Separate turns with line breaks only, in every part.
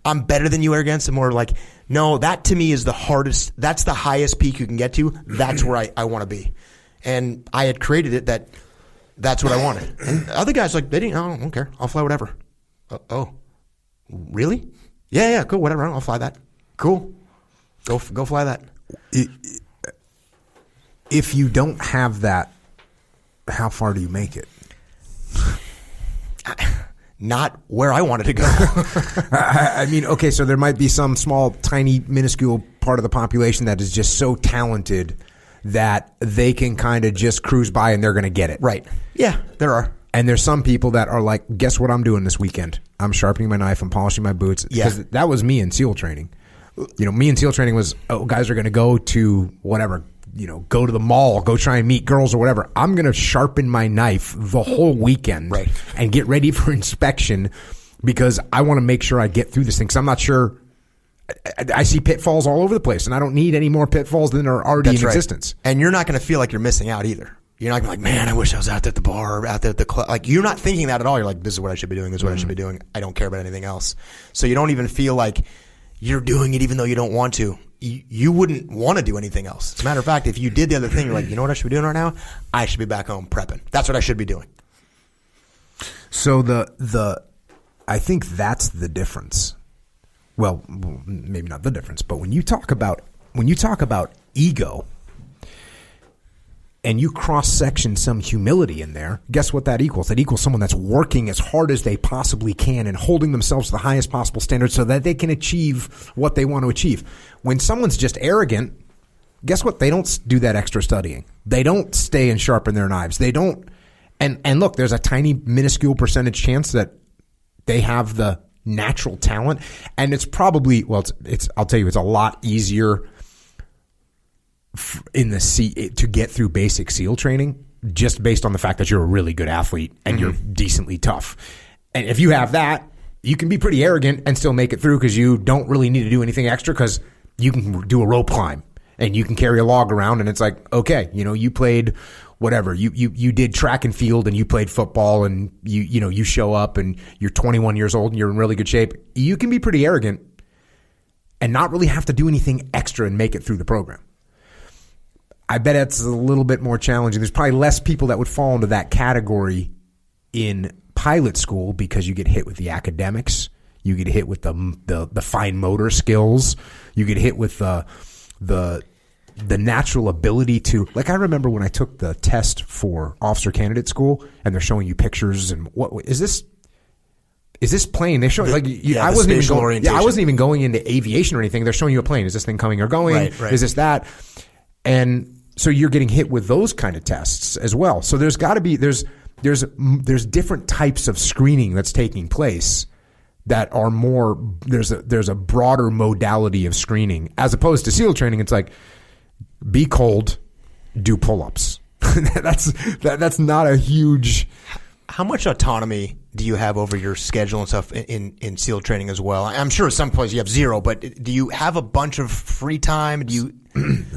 I'm better than you arrogance, and more like, no, that to me is the hardest. That's the highest peak you can get to. That's where I want to be. And I had created it that's what I wanted. And other guys like, I don't care. I'll fly whatever. Oh, really? Yeah, cool, whatever. I'll fly that. Cool. Go fly that.
If you don't have that, how far do you make it?
Not where I wanted to go.
I mean, okay, so there might be some small, tiny, minuscule part of the population that is just so talented that they can kind of just cruise by and they're going to get it.
Right. Yeah, there are.
And there's some people that are like, guess what I'm doing this weekend? I'm sharpening my knife. I'm polishing my boots. Because that was me in SEAL training. Me in SEAL training was, guys are going to go to whatever, go to the mall, go try and meet girls or whatever. I'm going to sharpen my knife the whole weekend and get ready for inspection because I want to make sure I get through this thing. Because I'm not sure. I see pitfalls all over the place, and I don't need any more pitfalls than are already in existence.
And you're not going to feel like you're missing out either. You're not going to be like, man, I wish I was out there at the bar, or out there at the club. Like, you're not thinking that at all. You're like, this is what I should be doing. This is what I should be doing. I don't care about anything else. So you don't even feel like you're doing it even though you don't want to. You wouldn't want to do anything else. As a matter of fact, if you did the other thing, you're like, you know what I should be doing right now? I should be back home prepping. That's what I should be doing.
So I think that's the difference. Well, maybe not the difference, but when you talk about ego and you cross-section some humility in there, guess what that equals? That equals someone that's working as hard as they possibly can and holding themselves to the highest possible standard so that they can achieve what they want to achieve. When someone's just arrogant, guess what? They don't do that extra studying. They don't stay and sharpen their knives. They don't. And look, there's a tiny, minuscule percentage chance that they have the natural talent, and it's probably, well, it's I'll tell you, it's a lot easier to get through basic SEAL training just based on the fact that you're a really good athlete and you're decently tough. And if you have that, you can be pretty arrogant and still make it through because you don't really need to do anything extra because you can do a rope climb and you can carry a log around, and it's like, okay, you played whatever, you did track and field and you played football, and you show up and you're 21 years old and you're in really good shape. You can be pretty arrogant and not really have to do anything extra and make it through the program. I bet it's a little bit more challenging. There's probably less people that would fall into that category in pilot school because you get hit with the academics, you get hit with the fine motor skills, you get hit with the natural ability to, like, I remember when I took the test for officer candidate school and they're showing you pictures and what is this plane? They show like I wasn't even going into aviation or anything. They're showing you a plane. Is this thing coming or going? Right. Is this that? And so you're getting hit with those kind of tests as well. So there's got to be there's different types of screening that's taking place that are more, there's a broader modality of screening as opposed to SEAL training. It's like, be cold, do pull-ups. That's not a huge.
How much autonomy do you have over your schedule and stuff in SEAL training as well? I'm sure some places you have zero, but do you have a bunch of free time? Do you?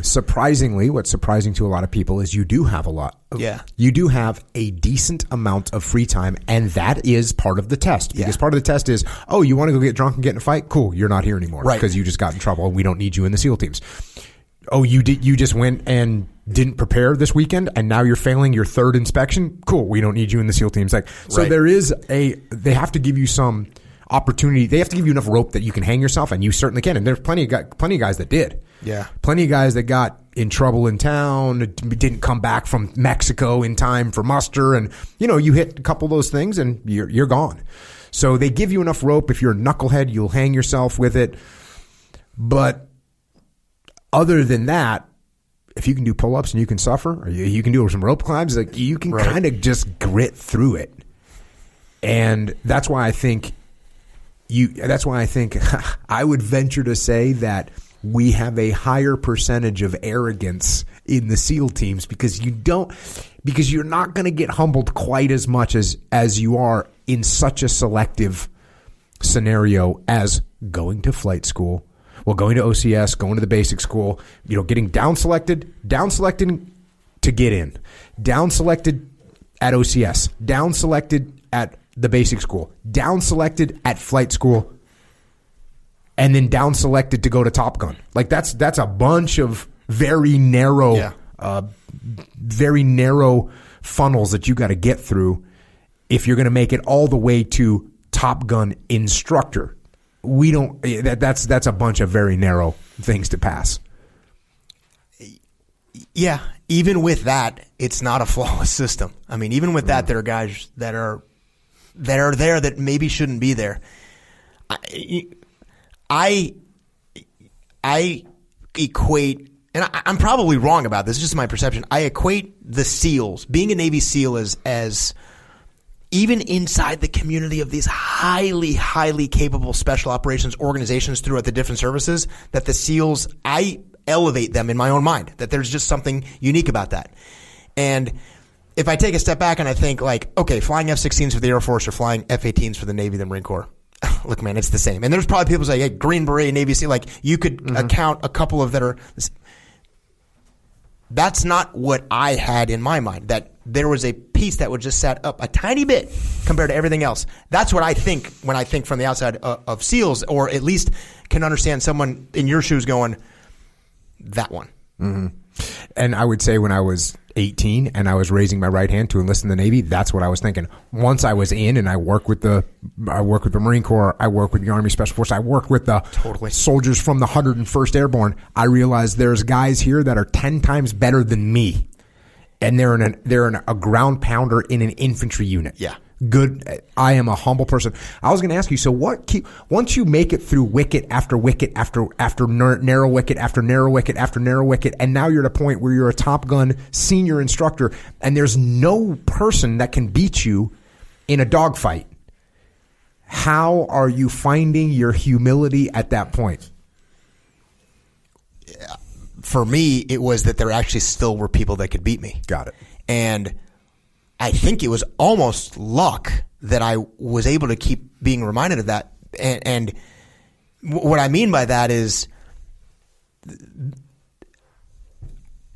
Surprisingly, what's surprising to a lot of people is you do have a lot.
Yeah.
You do have a decent amount of free time, and that is part of the test. Because part of the test is, oh, you want to go get drunk and get in a fight? Cool, you're not here anymore. Right. Because you just got in trouble and we don't need you in the SEAL teams. Oh, you just went and didn't prepare this weekend and now you're failing your third inspection? Cool, we don't need you in the SEAL teams. So there is they have to give you some opportunity. They have to give you enough rope that you can hang yourself, and you certainly can. And there's plenty of guys that did.
Yeah.
Plenty of guys that got in trouble in town, didn't come back from Mexico in time for muster, and you hit a couple of those things and you're gone. So they give you enough rope. If you're a knucklehead, you'll hang yourself with it. But other than that, if you can do pull-ups and you can suffer, or you can do some rope climbs, like you can kind of just grit through it. And that's why I think I would venture to say that we have a higher percentage of arrogance in the SEAL teams because you're not going to get humbled quite as much as you are in such a selective scenario as going to flight school. Well, going to OCS, going to the basic school, getting down selected to get in, down selected at OCS, down selected at the basic school, down selected at flight school. and then down selected to go to Top Gun. Like that's a bunch of very narrow funnels that you got to get through if you're going to make it all the way to Top Gun instructor. That's a bunch of very narrow things to pass.
Yeah, even with that, it's not a flawless system. I mean, even with that, there are guys that are there that maybe shouldn't be there. I equate, and I'm probably wrong about this, it's just my perception. I equate the SEALs, being a Navy SEAL, as even inside the community of these highly, highly capable special operations organizations throughout the different services, that the SEALs, I elevate them in my own mind, that there's just something unique about that. And if I take a step back and I think like, okay, flying F-16s for the Air Force or flying F-18s for the Navy, the Marine Corps, look, man, it's the same. And there's probably people say, hey, Green Beret, Navy SEAL, like you could account a couple of that are. That's not what I had in my mind, that there was a piece that would just set up a tiny bit compared to everything else. That's what I think when I think from the outside of SEALs, or at least can understand someone in your shoes going, that one.
Mm-hmm. And I would say when I was 18 and I was raising my right hand to enlist in the Navy, that's what I was thinking. Once I was in and I work with the Marine Corps, I work with the Army Special Forces, I work with the soldiers from the 101st Airborne, I realized there's guys here that are 10 times better than me. And they're in a ground pounder in an infantry unit.
Yeah.
Good. I am a humble person. I was going to ask you, so once you make it through wicket after wicket after narrow wicket after narrow wicket after narrow wicket, and now you're at a point where you're a Top Gun senior instructor, and there's no person that can beat you in a dogfight, how are you finding your humility at that point?
For me, it was that there actually still were people that could beat me.
Got it.
And I think it was almost luck that I was able to keep being reminded of that. And what I mean by that is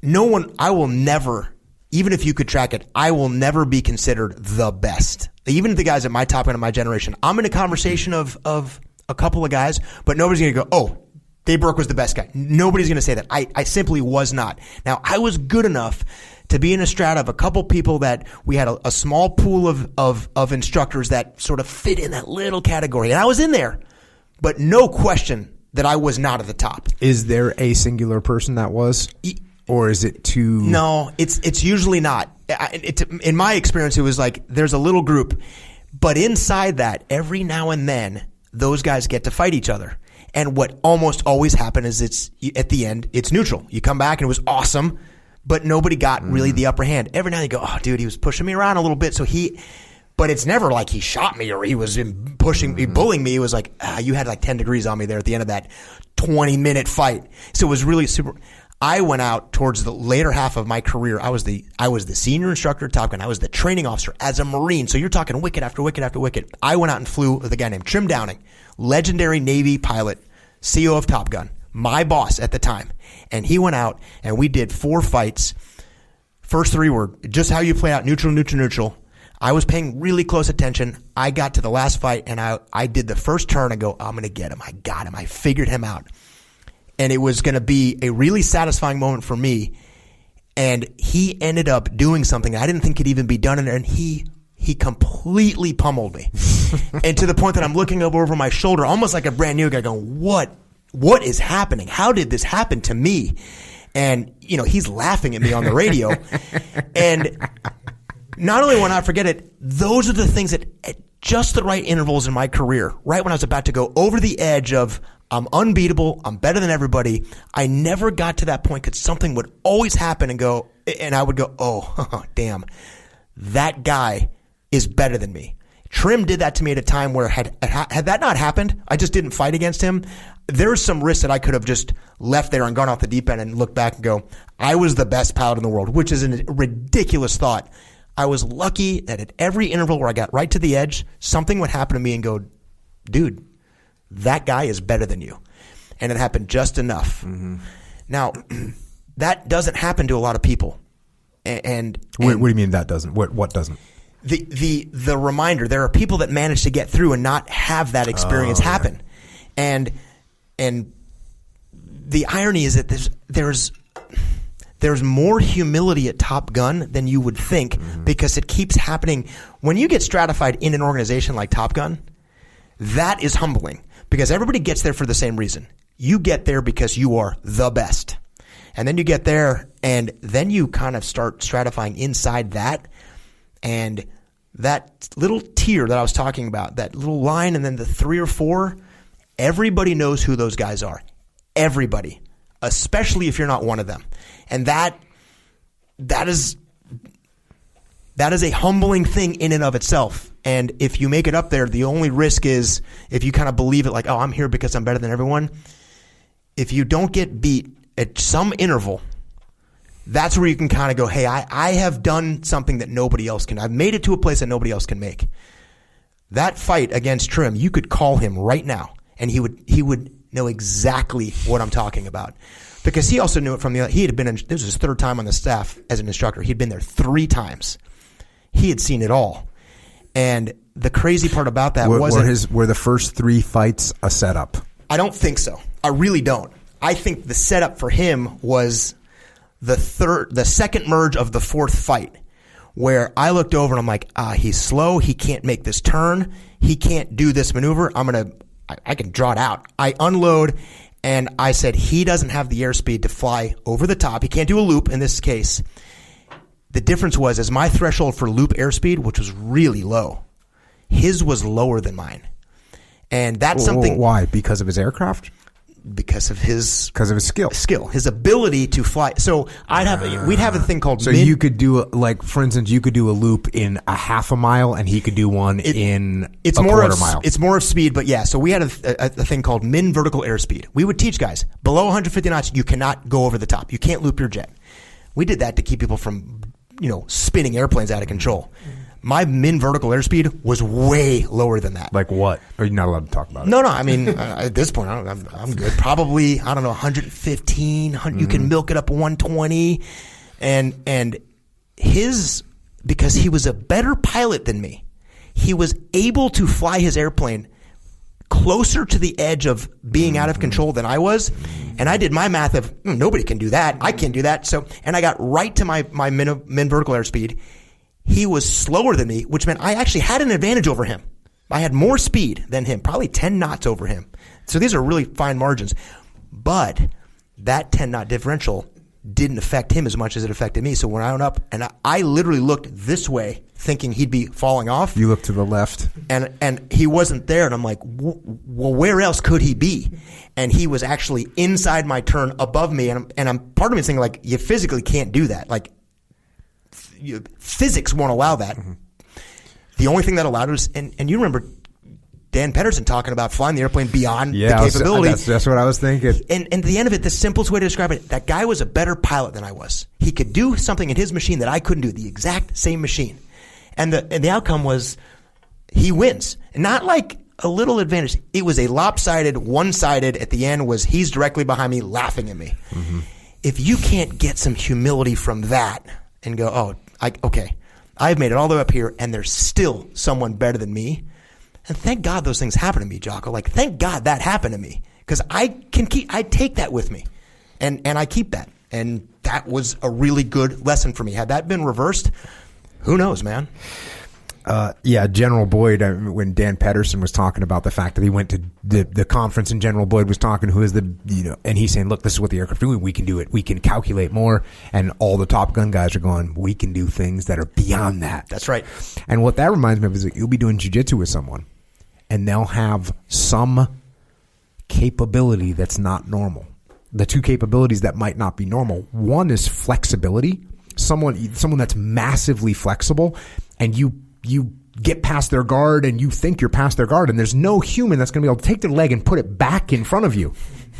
I will never, even if you could track it, I will never be considered the best. Even the guys at my top end of my generation, I'm in a conversation of a couple of guys, but nobody's going to go, oh, Dave Burke was the best guy. Nobody's going to say that. I simply was not. Now, I was good enough to be in a strata of a couple people that we had a small pool of instructors that sort of fit in that little category. And I was in there, but no question that I was not at the top.
Is there a singular person that was? Or is it too...
No, it's usually not. In my experience, it was like there's a little group. But inside that, every now and then, those guys get to fight each other. And what almost always happens is at the end, it's neutral. You come back and it was awesome, but nobody got really the upper hand. Every now and then you go, oh, dude, he was pushing me around a little bit. But it's never like he shot me or he was bullying me. It was like, you had like 10 degrees on me there at the end of that 20-minute fight. So it was really super. I went out towards the later half of my career. I was the senior instructor at Top Gun. I was the training officer as a Marine. So you're talking wicket after wicket after wicket. I went out and flew with a guy named Trim Downing, legendary Navy pilot, CEO of Top Gun, my boss at the time. And he went out and we did 4 fights. First 3 were just how you play out neutral, neutral, neutral. I was paying really close attention. I got to the last fight and I did the first turn and go, I'm going to get him. I got him. I figured him out. And it was going to be a really satisfying moment for me. And he ended up doing something I didn't think could even be done in there. And he completely pummeled me. And to the point that I'm looking over my shoulder, almost like a brand new guy going, what is happening? How did this happen to me? And, he's laughing at me on the radio. And not only will I not forget it, those are the things that at just the right intervals in my career, right when I was about to go over the edge of I'm unbeatable, I'm better than everybody, I never got to that point because something would always happen and I would go, oh, damn, that guy is better than me. Trim did that to me at a time where had that not happened, I just didn't fight against him. There's some risks that I could have just left there and gone off the deep end and looked back and go, I was the best pilot in the world, which is a ridiculous thought. I was lucky that at every interval where I got right to the edge, something would happen to me and go, dude, that guy is better than you. And it happened just enough. Mm-hmm. Now, that doesn't happen to a lot of people. And
what do you mean that doesn't? What doesn't?
The reminder, there are people that manage to get through and not have that experience happen. Right. And the irony is that there's more humility at Top Gun than you would think, because it keeps happening. When you get stratified in an organization like Top Gun, that is humbling, because everybody gets there for the same reason. You get there because you are the best. And then you get there, and then you kind of start stratifying inside that. And that little tier that I was talking about, that little line, and then the 3 or 4, everybody knows who those guys are. Everybody, especially if you're not one of them. And that is a humbling thing in and of itself. And if you make it up there, the only risk is if you kind of believe it like, oh, I'm here because I'm better than everyone. If you don't get beat at some interval, that's where you can kind of go, hey, I have done something that nobody else can. I've made it to a place that nobody else can make. That fight against Trim, you could call him right now, and he would know exactly what I'm talking about. Because he also knew it from he had been this was his 3rd time on the staff as an instructor. He'd been there 3 times. He had seen it all. And the crazy part about that
were the first 3 fights a setup?
I don't think so. I really don't. I think the setup for him was the second merge of the 4th fight, where I looked over and I'm like, he's slow. He can't make this turn. He can't do this maneuver. I can draw it out. I unload, and I said, he doesn't have the airspeed to fly over the top. He can't do a loop in this case. The difference was, as my threshold for loop airspeed, which was really low, his was lower than mine. And that's something.
Why? Because of his aircraft?
Because of his skill, his ability to fly. So we'd have a thing called.
So you could do for instance, you could do a loop in a half a mile, and he could do one in a quarter mile.
It's more of speed, but yeah. So we had a thing called min vertical airspeed. We would teach guys below 150 knots, you cannot go over the top. You can't loop your jet. We did that to keep people from, spinning airplanes out of control. My min vertical airspeed was way lower than that.
Like what? Are you not allowed to talk about it?
No. I mean, at this point, I'm good. Probably, 115. You can milk it up 120, and because he was a better pilot than me, he was able to fly his airplane closer to the edge of being out of control than I was. And I did my math of nobody can do that. I can't do that. And I got right to my min vertical airspeed. He was slower than me, which meant I actually had an advantage over him. I had more speed than him, probably 10 knots over him. So these are really fine margins. But that 10-knot differential didn't affect him as much as it affected me. So when I went up, and I literally looked this way, thinking he'd be falling off.
You looked to the left.
And he wasn't there. And I'm like, well, where else could he be? And he was actually inside my turn above me. And I'm part of me is thinking, like, you physically can't do that. Like, physics won't allow that. The only thing that allowed it was, and you remember Dan Pedersen talking about flying the airplane beyond the capability.
That's what I was thinking.
And at the end of it, the simplest way to describe it, that guy was a better pilot than I was. He could do something in his machine that I couldn't do, the exact same machine. And the outcome was he wins. Not like a little advantage. It was a lopsided, one-sided. At the end was he's directly behind me laughing at me. If you can't get some humility from that and go, okay, I've made it all the way up here, and there's still someone better than me. And thank God those things happen to me, Jocko. Like, thank God that happened to me, because I take that with me, and I keep that. And that was a really good lesson for me. Had that been reversed, who knows, man?
General Boyd, when Dan Pedersen was talking about the fact that he went to the conference and General Boyd was talking and he's saying, look, this is what the aircraft doing. We can do it. We can calculate more. And all the Top Gun guys are going, we can do things that are beyond that.
That's right.
And what that reminds me of is that you'll be doing jiu-jitsu with someone and they'll have some capability that's not normal. The 2 capabilities that might not be normal. One is flexibility. Someone that's massively flexible, and you get past their guard and you think you're past their guard, and there's no human that's going to be able to take their leg and put it back in front of you,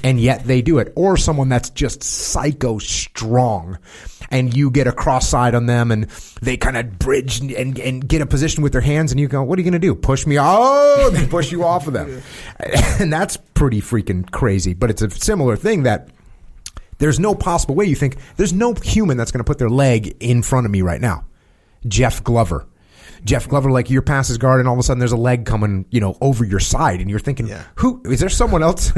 and yet they do it. Or someone that's just psycho strong, and you get a cross side on them and they kind of bridge and get a position with their hands, and you go, what are you going to do? Push me? Oh, they push you off of them. And that's pretty freaking crazy. But it's a similar thing that there's no possible way. You think there's no human that's going to put their leg in front of me right now. Jeff Glover, like you're past his guard and all of a sudden there's a leg coming, over your side, and you're thinking, who is there? Someone else